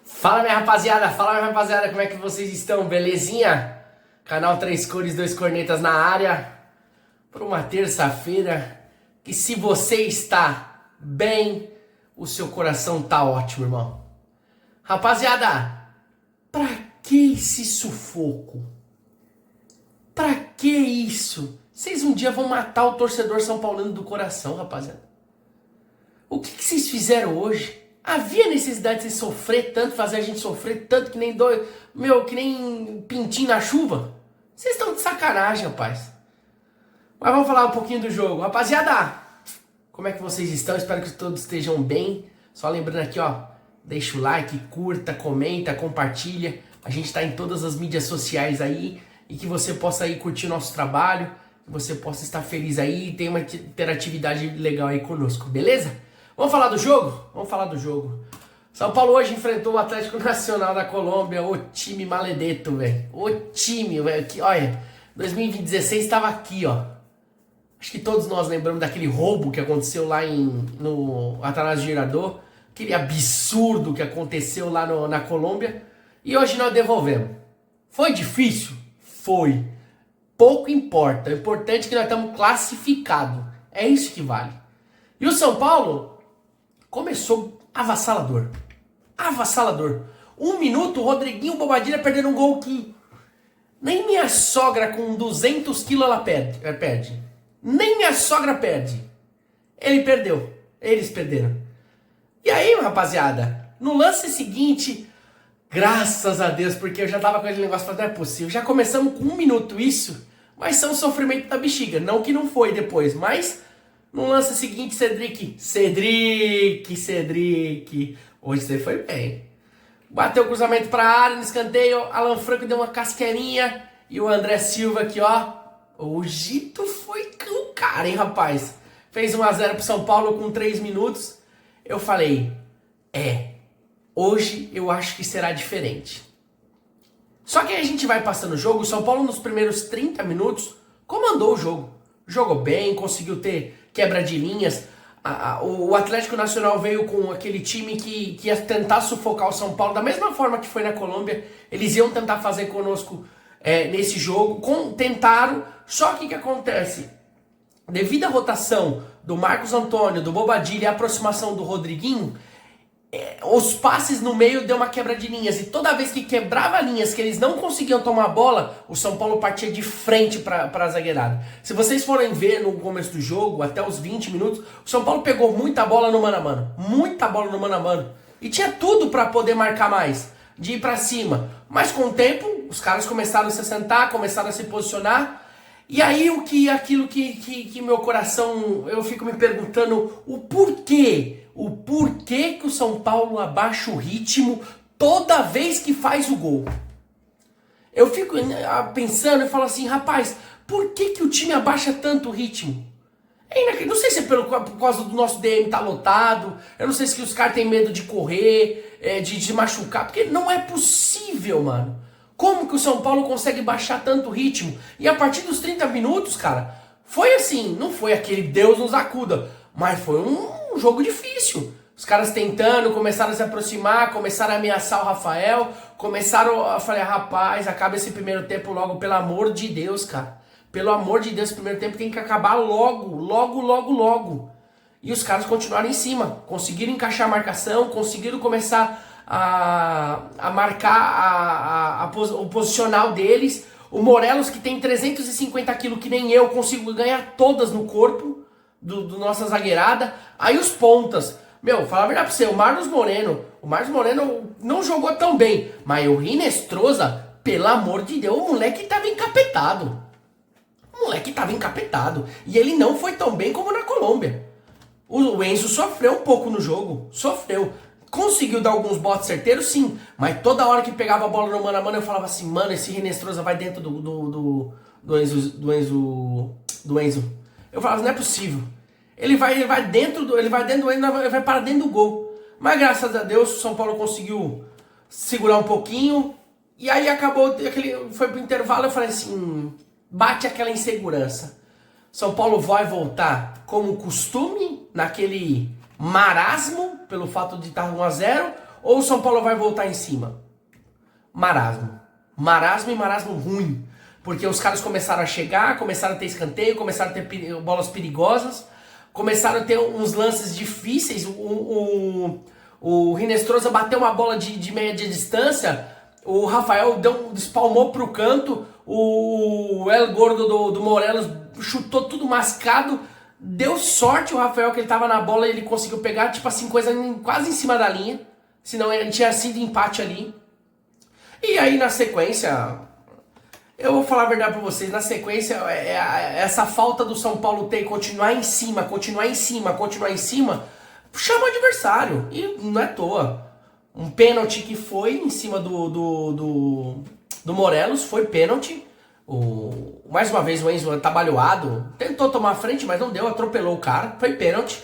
Fala minha rapaziada, como é que vocês estão? Belezinha? Canal 3 Cores, 2 Cornetas na área. Por uma terça-feira que, se você está bem, o seu coração tá ótimo, irmão. Rapaziada, pra que esse sufoco? Pra que isso? Vocês um dia vão matar o torcedor São Paulino do coração, rapaziada. O que vocês fizeram hoje? Havia necessidade de vocês sofrer tanto, fazer a gente sofrer tanto que nem que nem pintinho na chuva? Vocês estão de sacanagem, rapaz. Mas vamos falar um pouquinho do jogo. Rapaziada, como é que vocês estão? Espero que todos estejam bem. Só lembrando aqui, ó, deixa o like, curta, comenta, compartilha. A gente tá em todas as mídias sociais aí e que você possa aí curtir o nosso trabalho, que você possa estar feliz aí e ter uma interatividade legal aí conosco, beleza? Vamos falar do jogo? Vamos falar do jogo. São Paulo hoje enfrentou o Atlético Nacional da Colômbia, o time maledeto, velho. O time, velho. Olha, 2016 estava aqui, ó. Acho que todos nós lembramos daquele roubo que aconteceu lá no Atanásio Girardot. Aquele absurdo que aconteceu lá na Colômbia. E hoje nós devolvemos. Foi difícil? Foi. Pouco importa. O importante é que nós estamos classificados. É isso que vale. E o São Paulo começou avassalador. Avassalador. 1 minuto, o Rodriguinho Bobadilha perdendo um gol que nem minha sogra com 200 quilos ela perde. Nem minha sogra perde. Ele perdeu. Eles perderam. E aí, rapaziada, no lance seguinte, graças a Deus, porque eu já tava com aquele negócio, não é possível. Já começamos com 1 minuto isso, mas são sofrimento da bexiga. Não que não foi depois, mas no lance seguinte, Cedric. Hoje você foi bem. Bateu o cruzamento pra área, no escanteio. Alan Franco deu uma casquerinha. E o André Silva aqui, ó. Hoje tu foi com o cara, hein, rapaz. Fez 1-0 pro São Paulo com 3 minutos. Eu falei, hoje eu acho que será diferente. Só que aí a gente vai passando o jogo. O São Paulo nos primeiros 30 minutos comandou o jogo. Jogou bem, conseguiu ter quebra de linhas. O Atlético Nacional veio com aquele time que ia tentar sufocar o São Paulo da mesma forma que foi na Colômbia. Eles iam tentar fazer conosco nesse jogo. Tentaram, só que o que acontece? Devido à rotação do Marcos Antônio, do Bobadilha e a aproximação do Rodriguinho, os passes no meio deu uma quebra de linhas. E toda vez que quebrava linhas, que eles não conseguiam tomar a bola, o São Paulo partia de frente para a zagueirada. Se vocês forem ver no começo do jogo, até os 20 minutos, o São Paulo pegou muita bola no mano a mano. Muita bola no mano a mano. E tinha tudo para poder marcar mais, de ir para cima. Mas com o tempo, os caras começaram a se sentar, começaram a se posicionar. E aí aquilo que meu coração, eu fico me perguntando o porquê. O porquê que o São Paulo abaixa o ritmo toda vez que faz o gol. Eu fico pensando e falo assim, rapaz, por que o time abaixa tanto o ritmo? Não sei se é por causa do nosso DM tá lotado, eu não sei se os caras têm medo de correr, de machucar, porque não é possível, mano. Como que o São Paulo consegue baixar tanto o ritmo? E a partir dos 30 minutos, cara, foi assim, não foi aquele Deus nos acuda, mas foi um jogo difícil. Os caras tentando, começaram a se aproximar, começaram a ameaçar o Rafael, eu falei, rapaz, acaba esse primeiro tempo logo, pelo amor de Deus, cara. Pelo amor de Deus, esse primeiro tempo tem que acabar logo. E os caras continuaram em cima, conseguiram encaixar a marcação, conseguiram começar a marcar o posicional deles. O Morelos, que tem 350 quilos, que nem eu, consigo ganhar todas no corpo do nossa zagueirada. Aí os pontas, falar a verdade pra você, o Marlos Moreno não jogou tão bem, mas o Rinestrosa, pelo amor de Deus, o moleque tava encapetado. E ele não foi tão bem como na Colômbia. O Enzo sofreu um pouco no jogo, conseguiu dar alguns botes certeiros, sim, mas toda hora que pegava a bola no mano a mano eu falava assim, mano, esse Rinestrosa vai dentro do Enzo. Eu falava, não é possível. Ele vai dentro do Enzo, ele vai para dentro do gol. Mas graças a Deus o São Paulo conseguiu segurar um pouquinho. E aí foi pro intervalo, eu falei assim, bate aquela insegurança. São Paulo vai voltar como costume, naquele marasmo, pelo fato de estar 1-0, ou o São Paulo vai voltar em cima? Marasmo. Marasmo e marasmo ruim. Porque os caras começaram a chegar, começaram a ter escanteio, começaram a ter bolas perigosas, começaram a ter uns lances difíceis. O Rinestrosa bateu uma bola de média distância, o Rafael espalmou pro canto, o El Gordo do Morelos chutou tudo mascado. Deu sorte o Rafael que ele tava na bola e ele conseguiu pegar, tipo assim, coisa quase em cima da linha. Senão ele tinha sido empate ali. E aí na sequência, eu vou falar a verdade pra vocês, na sequência, essa falta do São Paulo ter continuar em cima, chama o adversário. E não é à toa. Um pênalti que foi em cima do Morelos, foi pênalti. Mais uma vez o Enzo atabalhoado, tentou tomar a frente, mas não deu, atropelou o cara, foi pênalti.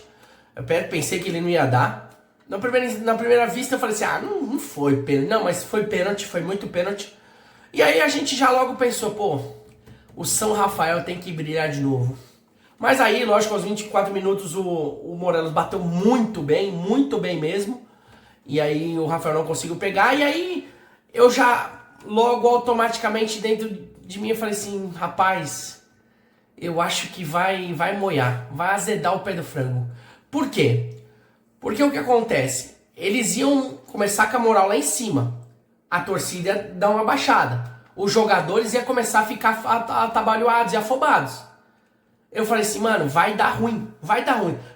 Eu pensei que ele não ia dar. Na primeira vista eu falei assim, não foi pênalti. Não, mas foi pênalti, foi muito pênalti. E aí a gente já logo pensou, pô, o São Rafael tem que brilhar de novo. Mas aí, lógico, aos 24 minutos o Morelos bateu muito bem mesmo. E aí o Rafael não conseguiu pegar, e aí eu já logo automaticamente dentro de mim eu falei assim, rapaz, eu acho que vai moiar, vai azedar o pé do frango. Por quê? Porque o que acontece? Eles iam começar com a moral lá em cima, a torcida ia dar uma baixada, os jogadores iam começar a ficar atabalhoados e afobados. Eu falei assim, mano, vai dar ruim.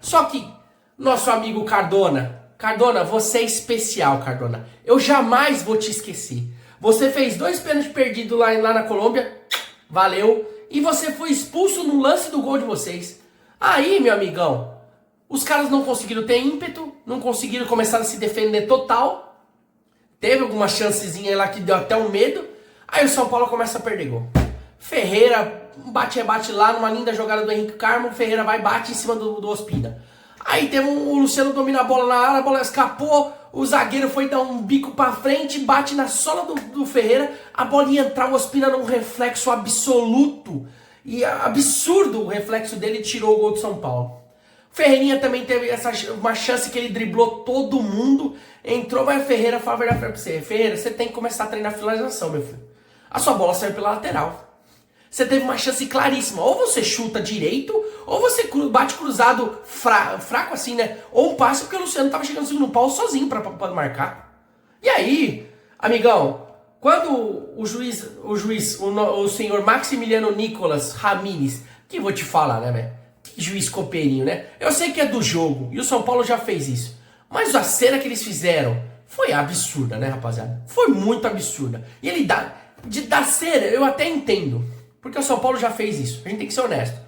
Só que nosso amigo Cardona, você é especial, Cardona. Eu jamais vou te esquecer. Você fez 2 pênaltis perdidos lá na Colômbia, valeu. E você foi expulso no lance do gol de vocês. Aí, meu amigão, os caras não conseguiram ter ímpeto, não conseguiram começar a se defender total. Teve alguma chancezinha lá que deu até um medo. Aí o São Paulo começa a perder gol. Ferreira bate lá numa linda jogada do Henrique Carmo. Ferreira vai e bate em cima do Ospina. Aí tem o Luciano domina a bola na área, a bola escapou, o zagueiro foi dar um bico pra frente, bate na sola do Ferreira, a bola ia entrar, o Ospina num reflexo absoluto, e absurdo o reflexo dele, tirou o gol de São Paulo. Ferreirinha também teve uma chance que ele driblou todo mundo, entrou, mas o Ferreira falou a verdade pra você, Ferreira, você tem que começar a treinar finalização, meu filho. A sua bola saiu pela lateral. Você teve uma chance claríssima. Ou você chuta direito, ou você bate cruzado fraco assim, né? Ou um passe, porque o Luciano tava chegando no segundo pau sozinho pra marcar. E aí, amigão, quando o senhor Maximiliano Nicolas Ramírez, que vou te falar, né, velho? Que juiz copeirinho, né? Eu sei que é do jogo, e o São Paulo já fez isso. Mas a cena que eles fizeram foi absurda, né, rapaziada? Foi muito absurda. E ele da cena, eu até entendo. Porque o São Paulo já fez isso, a gente tem que ser honesto.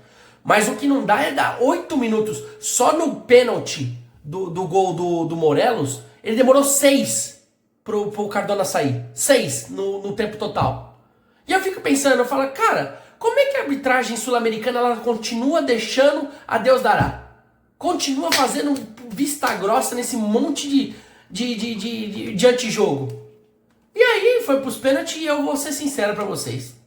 Mas o que não dá é dar 8 minutos só no pênalti do gol do Morelos. Ele demorou 6 pro Cardona sair. 6 no tempo total. E eu fico pensando, eu falo, cara, como é que a arbitragem sul-americana ela continua deixando a Deus dará? Continua fazendo vista grossa nesse monte de antijogo. E aí foi pros pênaltis e eu vou ser sincero pra vocês.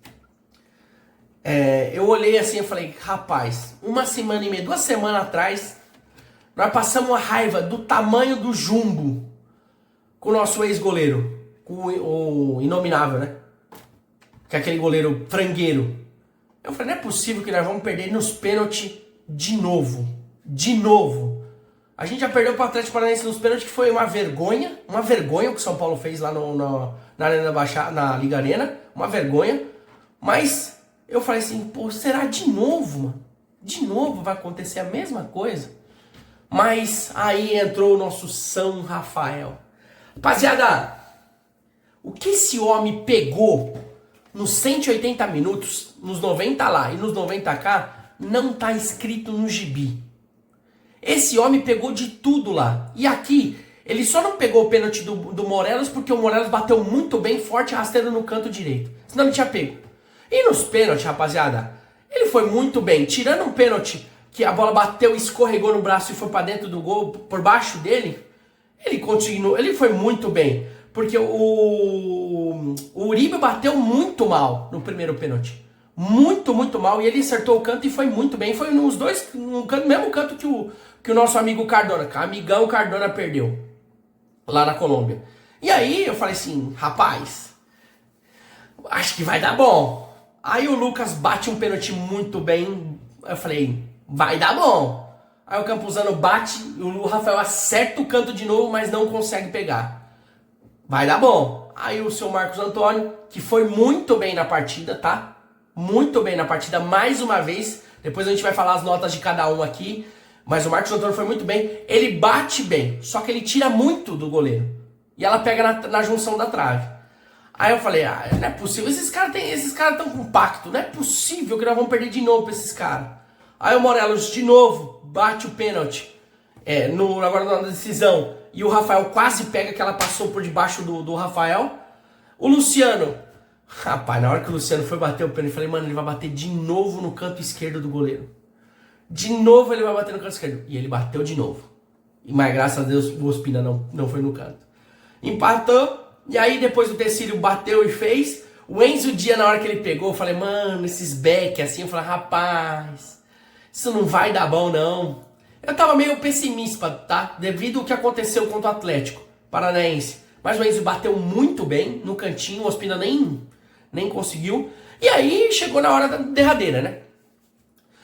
Eu olhei assim e falei, rapaz, 1 semana e meia, 2 semanas atrás, nós passamos uma raiva do tamanho do jumbo com o nosso ex-goleiro, com o inominável, né? Que é aquele goleiro frangueiro. Eu falei, não é possível que nós vamos perder nos pênaltis de novo. De novo. A gente já perdeu para o Atlético Paranaense nos pênaltis, que foi uma vergonha o que o São Paulo fez lá na Arena Baixada, na Liga Arena. Uma vergonha. Mas eu falei assim, pô, será de novo, mano? De novo vai acontecer a mesma coisa? Mas aí entrou o nosso São Rafael. Rapaziada, o que esse homem pegou nos 180 minutos, nos 90 lá e nos 90 cá, não tá escrito no gibi. Esse homem pegou de tudo lá. E aqui, ele só não pegou o pênalti do Morelos porque o Morelos bateu muito bem, forte, rasteiro no canto direito. Senão ele tinha pego. E nos pênaltis, rapaziada, ele foi muito bem. Tirando um pênalti que a bola bateu, escorregou no braço e foi pra dentro do gol, por baixo dele, ele foi muito bem. Porque o Uribe bateu muito mal no primeiro pênalti. Muito, muito mal. E ele acertou o canto e foi muito bem. Foi nos dois, no mesmo canto que o nosso amigo Cardona. Amigão Cardona perdeu. lá na Colômbia. E aí eu falei assim, rapaz, acho que vai dar bom. Aí o Lucas bate um pênalti muito bem, eu falei, vai dar bom. Aí o Campuzano bate, e o Rafael acerta o canto de novo, mas não consegue pegar. Vai dar bom. Aí o seu Marcos Antônio, que foi muito bem na partida, tá? Muito bem na partida, mais uma vez. Depois a gente vai falar as notas de cada um aqui. Mas o Marcos Antônio foi muito bem. Ele bate bem, só que ele tira muito do goleiro. E ela pega na junção da trave. Aí eu falei, não é possível. Esses caras estão com pacto. Não é possível que nós vamos perder de novo pra esses caras. Aí o Morelos de novo bate o pênalti. Agora na decisão. E o Rafael quase pega, que ela passou por debaixo do Rafael. O Luciano. Rapaz, na hora que o Luciano foi bater o pênalti, eu falei, mano, ele vai bater de novo no canto esquerdo do goleiro. De novo ele vai bater no canto esquerdo. E ele bateu de novo. Mas graças a Deus o Ospina não foi no canto. Empatou. E aí depois o Tecílio bateu e fez. O Enzo Dia, na hora que ele pegou, eu falei, mano, esses back assim. Eu falei, rapaz, isso não vai dar bom não. Eu tava meio pessimista, tá? Devido ao que aconteceu contra o Atlético Paranaense. Mas o Enzo bateu muito bem no cantinho. O Ospina nem conseguiu. E aí chegou na hora da derradeira, né?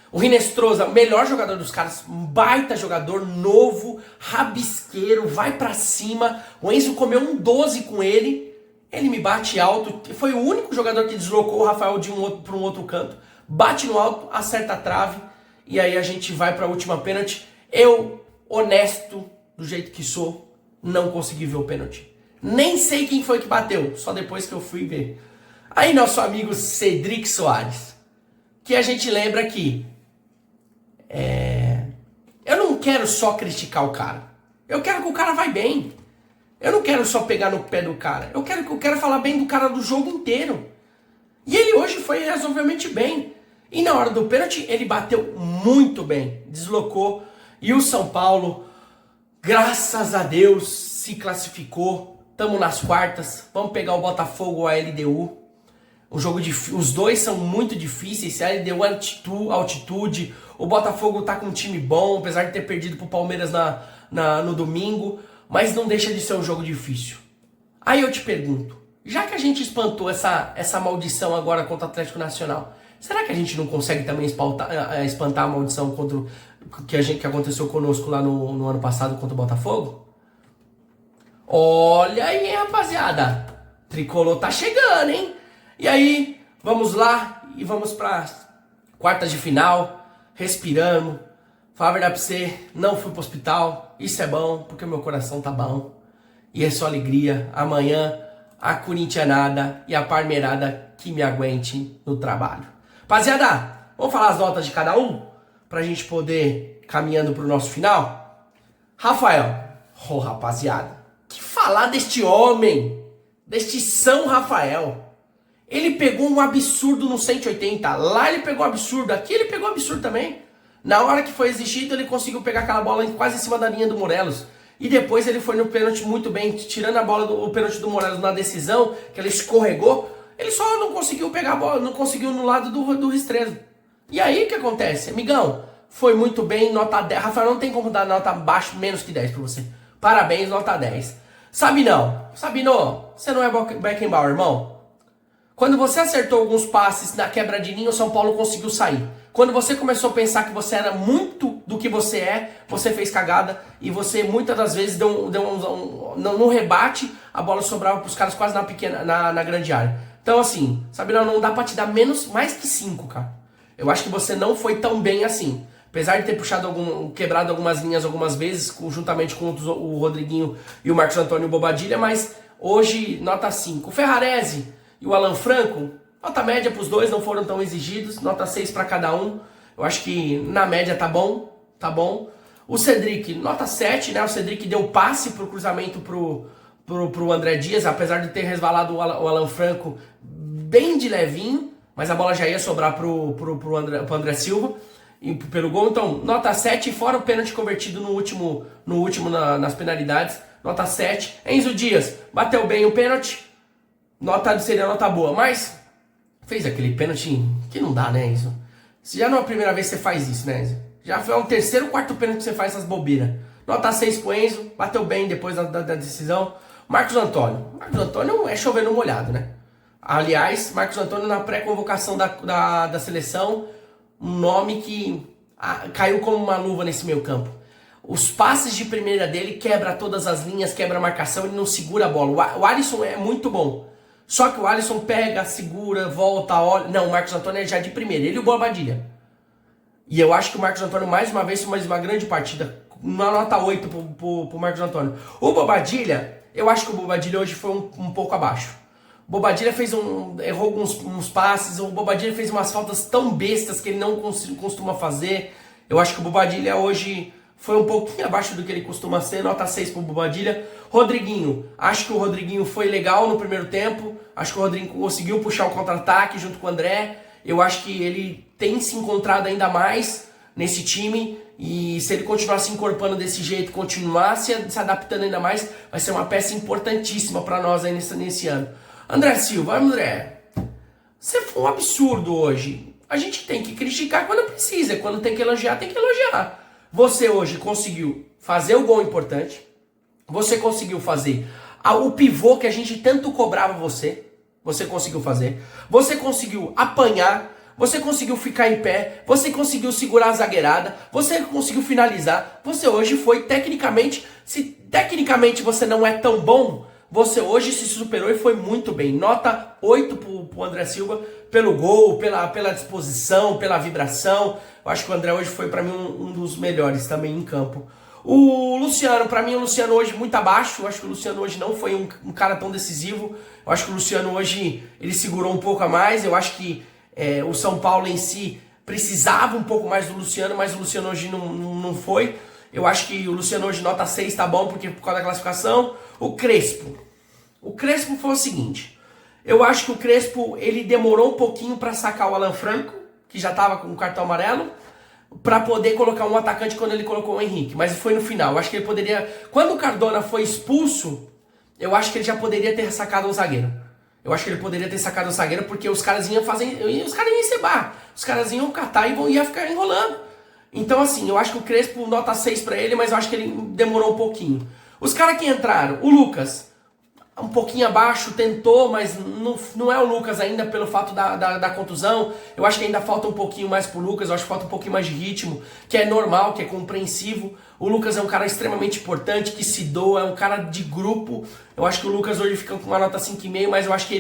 O Rinestrosa, o melhor jogador dos caras, um baita jogador, novo, rabisqueiro, vai pra cima. O Enzo comeu um 12 com ele, ele me bate alto. Foi o único jogador que deslocou o Rafael para um outro canto. Bate no alto, acerta a trave, e aí a gente vai pra última pênalti. Eu, honesto, do jeito que sou, não consegui ver o pênalti. Nem sei quem foi que bateu, só depois que eu fui ver. Aí nosso amigo Cedric Soares, que a gente lembra que eu não quero só criticar o cara. Eu quero que o cara vai bem. Eu não quero só pegar no pé do cara. Eu quero falar bem do cara do jogo inteiro. E ele hoje foi razoavelmente bem. E na hora do pênalti ele bateu muito bem. Deslocou. E o São Paulo, graças a Deus, se classificou. Estamos nas quartas. Vamos pegar o Botafogo ou a LDU. Os dois são muito difíceis. Se a LDU é altitude. O Botafogo tá com um time bom, apesar de ter perdido pro Palmeiras no domingo. Mas não deixa de ser um jogo difícil. Aí eu te pergunto, já que a gente espantou essa maldição agora contra o Atlético Nacional, será que a gente não consegue também espantar a maldição contra que aconteceu conosco lá no ano passado contra o Botafogo? Olha aí, rapaziada. Tricolor tá chegando, hein? E aí, vamos lá e vamos para quartas de final, respiramos. Falar a verdade pra você, não fui pro hospital, isso é bom, porque o meu coração tá bom. E é só alegria, amanhã a corintianada e a parmeirada que me aguente no trabalho. Rapaziada, vamos falar as notas de cada um? Pra gente poder ir caminhando pro nosso final? Rafael, rapaziada, que falar deste homem, deste São Rafael. Ele pegou um absurdo no 180. Lá ele pegou um absurdo. Aqui ele pegou um absurdo também. Na hora que foi exigido, ele conseguiu pegar aquela bola quase em cima da linha do Morelos. E depois ele foi no pênalti muito bem, tirando a bola o pênalti do Morelos na decisão, que ele escorregou. Ele só não conseguiu pegar a bola, não conseguiu no lado do Restrezo. E aí o que acontece? Amigão, foi muito bem, nota 10. Rafael, não tem como dar nota abaixo, menos que 10 pra você. Parabéns, nota 10. Sabino, você não é Beckenbauer, irmão? Quando você acertou alguns passes na quebra de linha, o São Paulo conseguiu sair. Quando você começou a pensar que você era muito do que você é, você fez cagada e você muitas das vezes no rebate, a bola sobrava para os caras quase na grande área. Então assim, Sabino, não dá para te dar mais que 5, cara. Eu acho que você não foi tão bem assim. Apesar de ter quebrado algumas linhas algumas vezes, juntamente com o Rodriguinho e o Marcos Antônio Bobadilha, mas hoje nota 5. O Ferrarese e o Alan Franco, nota média para os dois, não foram tão exigidos, nota 6 para cada um. Eu acho que na média tá bom, tá bom. O Cedric, nota 7, né? O Cedric deu passe pro cruzamento pro André Dias, apesar de ter resvalado o Alan Franco bem de levinho, mas a bola já ia sobrar pro André Silva e pelo gol. Então, nota 7, fora o pênalti convertido no último nas penalidades, nota 7. Enzo Dias, bateu bem o pênalti, seria nota boa, mas fez aquele pênalti que não dá, né, Enzo? Já não é a primeira vez que você faz isso, né, Enzo? Já foi o terceiro ou quarto pênalti que você faz essas bobeiras. Nota 6 pro Enzo, bateu bem depois da decisão. Marcos Antônio. Marcos Antônio é chover no molhado, né? Aliás, Marcos Antônio na pré-convocação da seleção, um nome que caiu como uma luva nesse meio campo. Os passes de primeira dele quebra todas as linhas, quebra a marcação, ele não segura a bola. O Alisson é muito bom. Só que o Alisson pega, segura, volta, olha. Não, o Marcos Antônio é já de primeira. Ele e o Bobadilha. E eu acho que o Marcos Antônio, mais uma vez, fez uma grande partida. Uma nota 8 pro Marcos Antônio. O Bobadilha, eu acho que o Bobadilha hoje foi um pouco abaixo. O Bobadilha errou uns passes. O Bobadilha fez umas faltas tão bestas que ele não costuma fazer. Eu acho que o Bobadilha hoje foi um pouquinho abaixo do que ele costuma ser, nota 6 pro Bobadilha. Rodriguinho, acho que o Rodriguinho foi legal no primeiro tempo, acho que o Rodriguinho conseguiu puxar o contra-ataque junto com o André, eu acho que ele tem se encontrado ainda mais nesse time, e se ele continuar se incorporando desse jeito, continuar se adaptando ainda mais, vai ser uma peça importantíssima para nós aí nesse ano. André Silva, André, você foi um absurdo hoje. A gente tem que criticar quando precisa, quando tem que elogiar, tem que elogiar. Você hoje conseguiu fazer o gol importante, você conseguiu fazer o pivô que a gente tanto cobrava você conseguiu fazer, você conseguiu apanhar, você conseguiu ficar em pé, você conseguiu segurar a zagueirada, você conseguiu finalizar, você hoje foi tecnicamente, se tecnicamente você não é tão bom, você hoje se superou e foi muito bem. Nota 8 pro André Silva, pelo gol, pela disposição, pela vibração. Eu acho que o André hoje foi para mim um dos melhores também em campo. O Luciano, para mim o Luciano hoje muito abaixo. Eu acho que o Luciano hoje não foi um cara tão decisivo. Eu acho que o Luciano hoje ele segurou um pouco a mais. Eu acho que o São Paulo em si precisava um pouco mais do Luciano, mas o Luciano hoje não foi. Eu acho que o Luciano hoje nota 6 tá bom, porque por causa da classificação. O Crespo foi o seguinte, eu acho que o Crespo ele demorou um pouquinho para sacar o Alan Franco, que já tava com o cartão amarelo, para poder colocar um atacante quando ele colocou o Henrique, mas foi no final. Eu acho que ele poderia, quando o Cardona foi expulso, eu acho que ele já poderia ter sacado o zagueiro. Eu acho que ele poderia ter sacado o zagueiro, porque os caras iam encebar, os caras iam catar e ia ficar enrolando. Então assim, eu acho que o Crespo nota 6 para ele, mas eu acho que ele demorou um pouquinho. Os caras que entraram, o Lucas, um pouquinho abaixo, tentou, mas não é o Lucas ainda pelo fato da contusão. Eu acho que ainda falta um pouquinho mais pro Lucas, eu acho que falta um pouquinho mais de ritmo, que é normal, que é compreensivo. O Lucas é um cara extremamente importante, que se doa, é um cara de grupo. Eu acho que o Lucas hoje fica com uma nota 5,5, mas eu acho que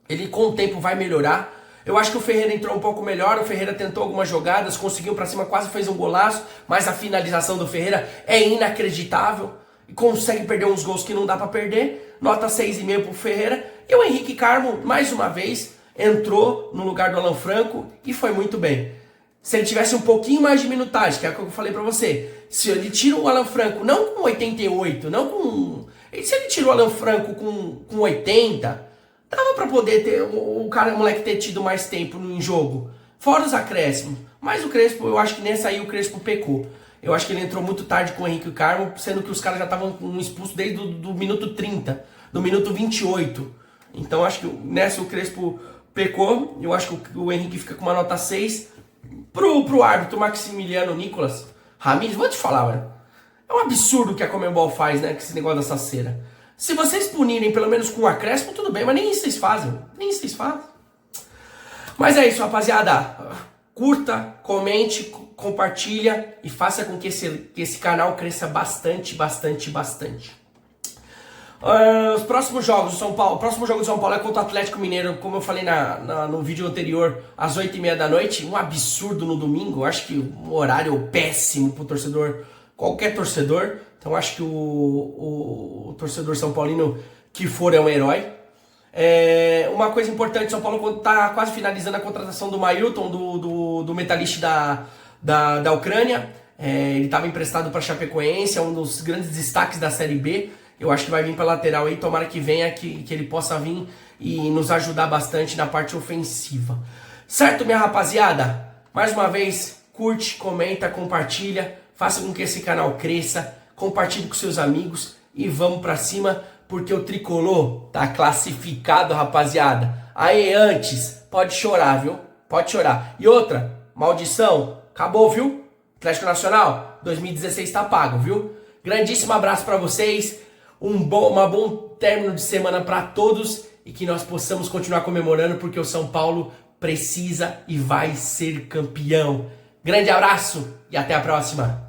ele com o tempo vai melhorar. Eu acho que o Ferreira entrou um pouco melhor, o Ferreira tentou algumas jogadas, conseguiu pra cima, quase fez um golaço, mas a finalização do Ferreira é inacreditável. E consegue perder uns gols que não dá pra perder. Nota 6,5 pro Ferreira. E o Henrique Carmo, mais uma vez, entrou no lugar do Alan Franco e foi muito bem. Se ele tivesse um pouquinho mais de minutagem, que é o que eu falei pra você, se ele tira o Alan Franco não com 88, não com... Se ele tira o Alan Franco com 80, dava pra poder ter o moleque ter tido mais tempo em jogo. Fora os acréscimos. Mas o Crespo, eu acho que nessa aí o Crespo pecou. Eu acho que ele entrou muito tarde com o Henrique Carmo, sendo que os caras já estavam expulsos desde do minuto 30, do minuto 28. Então acho que nessa o Crespo pecou. Eu acho que o Henrique fica com uma nota 6. Pro árbitro Maximiliano Nicolas Ramírez, vou te falar, mano. É um absurdo o que a Conmebol faz, né? Com esse negócio dessa cera. Se vocês punirem pelo menos com um acréscimo, tudo bem, mas nem isso vocês fazem. Nem isso vocês fazem. Mas é isso, rapaziada. Curta, comente, compartilha e faça com que esse canal cresça bastante. Os próximos jogos do São Paulo, o próximo jogo do São Paulo é contra o Atlético Mineiro, como eu falei no vídeo anterior, às 8h30 da noite. Um absurdo no domingo, acho que um horário péssimo pro torcedor, qualquer torcedor. Então acho que o torcedor São Paulino que for é um herói. Uma coisa importante, São Paulo está quase finalizando a contratação do Mailton, do Metalist da Ucrânia. Ele estava emprestado para Chapecoense, é um dos grandes destaques da Série B. Eu acho que vai vir para lateral aí, tomara que venha, que ele possa vir e nos ajudar bastante na parte ofensiva. Certo, minha rapaziada? Mais uma vez, curte, comenta, compartilha, faça com que esse canal cresça, compartilhe com seus amigos e vamos para cima, porque o Tricolor tá classificado, rapaziada. Aí antes, pode chorar, viu? Pode chorar. E outra, maldição, acabou, viu? Atlético Nacional, 2016 tá pago, viu? Grandíssimo abraço para vocês, uma bom término de semana para todos e que nós possamos continuar comemorando porque o São Paulo precisa e vai ser campeão. Grande abraço e até a próxima!